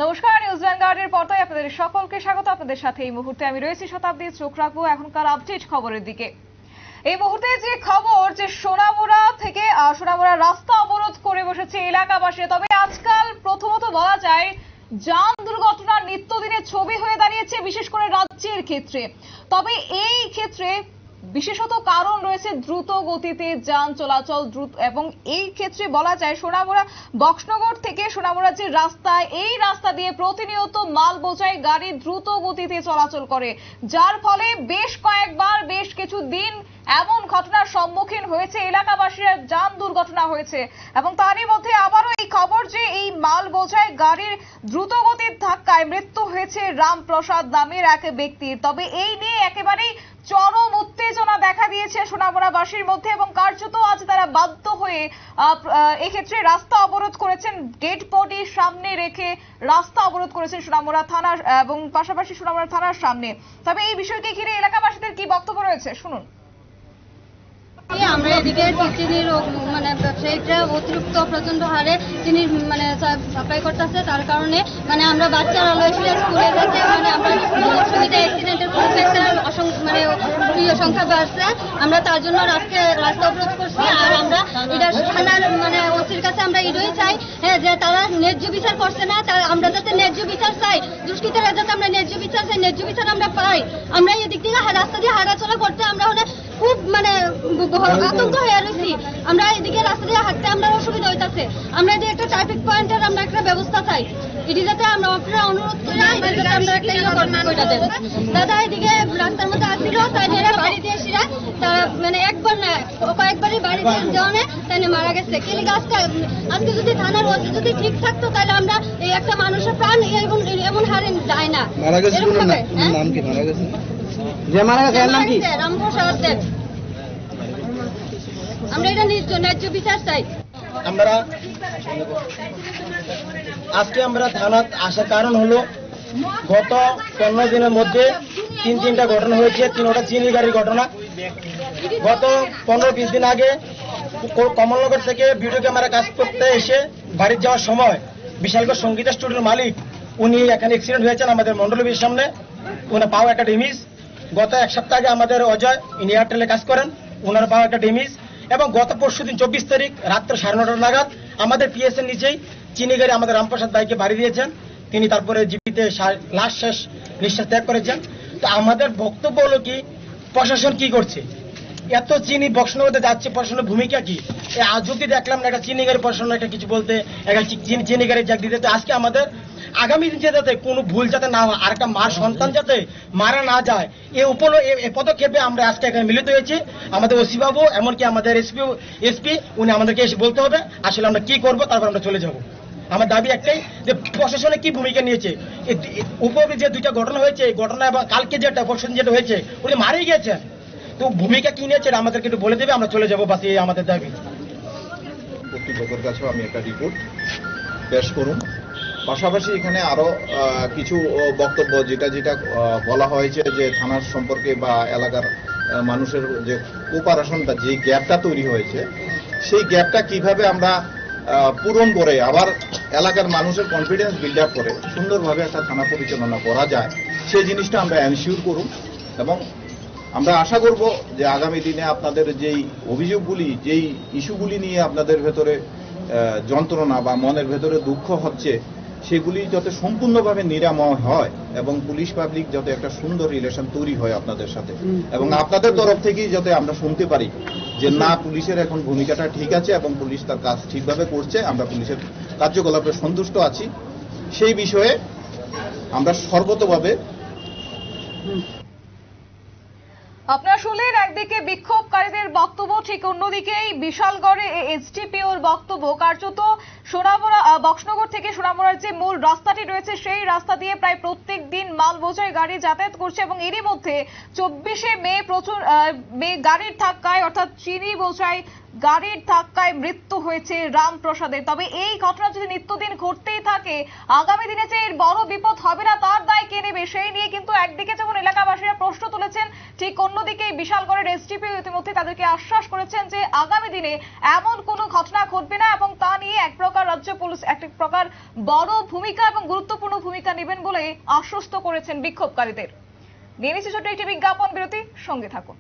নমস্কার, নিউজ ভ্যানগার্ডের পর্দায় আপনাদের সকলকে স্বাগত। আপনাদের সাথে এই মুহূর্তে আমি রয়েছি শতাব্দী। চোখ রাখবো এখনকার আপডেট খবরের দিকে। এই মুহূর্তে যে খবর, যে সোনামুড়া রাস্তা অবরোধ করে বসেছে এলাকাবাসী। তবে আজকাল প্রথমত বলা যায় যান দুর্ঘটনার নিত্যদিনের ছবি হয়ে দাঁড়িয়েছে, বিশেষ করে রাজ্যের ক্ষেত্রে। তবে এই ক্ষেত্রে বিশেষত কারণ রয়েছে দ্রুত গতিতে যান চলাচল এবং এই ক্ষেত্রে বলা যায় সোনামুড়া বক্সনগর থেকে সোনামুড়া যে রাস্তা, এই রাস্তা দিয়ে প্রতিনিয়ত মাল বোঝাই গাড়ি দ্রুত গতিতে চলাচল করে, যার ফলে বেশ কয়েকবার বেশ কিছু দিন এমন ঘটনার সম্মুখীন হয়েছে এলাকাবাসীরা, যান দুর্ঘটনা হয়েছে। এবং তারই মধ্যে আবারও এই খবর যে এই মাল বোঝাই গাড়ির দ্রুত গতির ধাক্কায় মৃত্যু হয়েছে রামপ্রসাদ নামের এক ব্যক্তির। তবে এই নিয়ে একেবারেই চরম উত্তেজনা দেখা দিয়েছে সোনামুড়াবাসীর মধ্যে এবং কার্যত আজ তারা বাধ্য হয়ে এক্ষেত্রে রাস্তা অবরোধ করেছেন। ডেড বডি সামনে রেখে রাস্তা অবরোধ করেছেন সোনামুড়া থানা এবং পাশাপাশি সোনামুড়া থানার সামনে। তবে এই বিষয়কে ঘিরে এলাকাবাসীদের কি বক্তব্য রয়েছে শুনুন। আমরা এদিকে চিনির ব্যবসায়ীরা অতিরিক্ত প্রচন্ড হারে চিনির সাপ্লাই করতেছে, তার কারণে আমরা বাচ্চারা স্কুলে যাচ্ছে, আমরা সুবিধা অ্যাক্সিডেন্টের সংখ্যা বাড়ছে। আমরা তার জন্য রাস্তা অবরোধ করছি। আর আমরা এটা থানার ওসির কাছে আমরা এটাই চাই যে তারা ন্যায্য বিচার করছে না, আমরা যাতে ন্যায্য বিচার চাই, দুষ্কৃতীরা যাতে আমরা ন্যায্য বিচার চাই, ন্যায্য বিচার আমরা পাই। আমরা এদিক থেকে রাস্তা দিয়ে হাঁটাচলা করতে আমরা খুব আতঙ্ক হয়ে রয়েছি। আমরা এদিকে রাস্তা দিয়ে হাঁটতে আমরা অসুবিধা হইতেছে। আমরা এদিকে একটা ট্রাফিক পয়েন্টের আমরা একটা ব্যবস্থা চাই, এটি যাতে আমরা আপনারা অনুরোধ করি আমরা একটা দাদা এদিকে রাস্তার মধ্যে আসছিল, তাই বাড়ি দিয়ে এসে তারা একবার না কয়েকবারই বাড়ি দিয়ে যাওয়া তাই মারা গেছে। কিন্তু গাছটা আজকে যদি থানার ওসি যদি ঠিক থাকতো তাহলে আমরা এই একটা মানুষের প্রাণ এমন হারে যায় না। রামপ্রসাদ দেব। আমরা এটা ন্যায্য বিচার চাই। আজকে আমরা থানা আসার কারণ হলো গত 15 দিনের মধ্যে তিনটা ঘটনা হয়েছে। তিনটা চিনি গাড়ির ঘটনা। গত 15-20 দিন আগে কমলনগর থেকে ভিডিও ক্যামেরা কাজ করতে এসে বাড়ি যাওয়ার সময় বিশালগড় সঙ্গীতা স্টুডিওর মালিক উনি এখানে অ্যাক্সিডেন্ট হয়েছেন আমাদের মন্ডলবীর সামনে। উনি পাও একটা ড্যামেজ। গত এক সপ্তাহ আগে আমাদের অজয় ইনি এয়ারটেলে কাজ করেন, ওনার পাও একটা ড্যামেজ। এবং গত পরশুদিন 24 তারিখ রাত্র 9:30 নাগাদ আমাদের পিএসএর নিচেই চিনি গাড়ি আমাদের রামপ্রসাদ ভাইকে বাড়ি দিয়েছেন। তিনি তারপরে জীবিতে লাস্ট শেষ নিঃশ্বাস ত্যাগ করেছেন। তো আমাদের বক্তব্য হলো কি, প্রশাসন কি করছে? এত চিনি বক্সনগরে যাচ্ছে, প্রশাসনের ভূমিকা কি? আজ অব্দি দেখলাম না একটা চিনি গাড়ি প্রশাসন একটা কিছু বলতে, একটা চিনি গাড়ি জ্যাক দিতে। তো আজকে আমাদের আগামী দিন যাতে কোনো ভুল যাতে না হয়, আর একটা মার সন্তান যাতে মারা না যায়, এই পদক্ষেপে আমরা আজকে এখানে মিলিত হয়েছি। আমাদের ওসি বাবু এমনকি আমাদের এসপি উনি আমাদেরকে এসে বলতে হবে আসলে আমরা কি করবো, তারপর আমরা চলে যাব। আমার দাবি একটাই যে প্রশাসনে কি ভূমিকা নিয়েছে। উপরে যে 2টা ঘটনা হয়েছে, এই ঘটনা এবং কালকে যেটা পরশুদিন যেটা হয়েছে, উনি মারেই গেছেন। তো ভূমিকা কি নিয়েছে আমাদেরকে একটু বলে দেবে, আমরা চলে যাবো, বাস এই আমাদের দাবি। কর্তৃপক্ষের কাছেও আমি একটা রিপোর্ট পেশ করুন। পাশাপাশি এখানে আরো কিছু বক্তব্য যেটা বলা হয়েছে যে থানার সম্পর্কে বা এলাকার মানুষের যে কোপারেশনটা, যে গ্যাপটা তৈরি হয়েছে, সেই গ্যাপটা কিভাবে আমরা পূরণ করে আবার এলাকার মানুষের কনফিডেন্স বিল্ড আপ করে সুন্দরভাবে একটা থানা পরিচালনা করা যায়, সেই জিনিসটা আমরা এনশিওর করুন। এবং আমরা আশা করব যে আগামী দিনে আপনাদের যেই অভিযোগগুলি, যেই ইস্যুগুলি নিয়ে আপনাদের ভেতরে যন্ত্রণা বা মনের ভেতরে দুঃখ হচ্ছে, সেগুলি যাতে সম্পূর্ণভাবে নিরাময় হয় এবং পুলিশ পাবলিক যাতে একটা সুন্দর রিলেশন তৈরি হয় আপনাদের সাথে, এবং আপনাদের তরফ থেকেই যাতে আমরা শুনতে পারি যে না, পুলিশের এখন ভূমিকাটা ঠিক আছে এবং পুলিশ তার কাজ ঠিকভাবে করছে, আমরা পুলিশের কার্যকলাপে সন্তুষ্ট আছি, সেই বিষয়ে আমরা সর্বতভাবে। আপনারা শুনলেন একদিকে বিক্ষোভকারীদের বক্তব্য, ঠিক অন্যদিকে বিশালগড়ে এসডিপিওর বক্তব্য। কার্যত সোনামুড়া বক্সনগর থেকে সোনামুড়ার যে মূল রাস্তাটি রয়েছে, সেই রাস্তা দিয়ে প্রায় প্রত্যেক দিন মাল বোঝাই গাড়ি যাতায়াত করছে এবং এরই মধ্যে 24শে মে প্রচুর গাড়ির ধাক্কায়, অর্থাৎ চিনি বোঝাই গাড়ির ধাক্কায় মৃত্যু হয়েছে রামপ্রসাদের। তবে এই ঘটনা যদি নিত্যদিন ঘটতেই থাকে, আগামী দিনে যে এর বড় বিপদ হবে না তার দায় কে নেবে, সেই নিয়ে কিন্তু একদিকে যেমন এলাকাবাসীরা প্রশ্ন তুলেছেন, ঠিক অন্যদিকে বিশালগড়ের এসডিপি ইতিমধ্যে তাদেরকে আশ্বাস করেছেন যে আগামী দিনে এমন কোনো ঘটনা ঘটবে না এবং তা নিয়ে এক প্রকার প্রকার রাজ্য পুলিশ এক প্রকার বড় ভূমিকা এবং গুরুত্বপূর্ণ ভূমিকা নেবেন বলে আশ্বস্ত করেছেন বিক্ষোভকারীদের। নিয়ে নিচ্ছে ছোট্ট একটি বিজ্ঞাপন বিরতি, সঙ্গে থাকুন।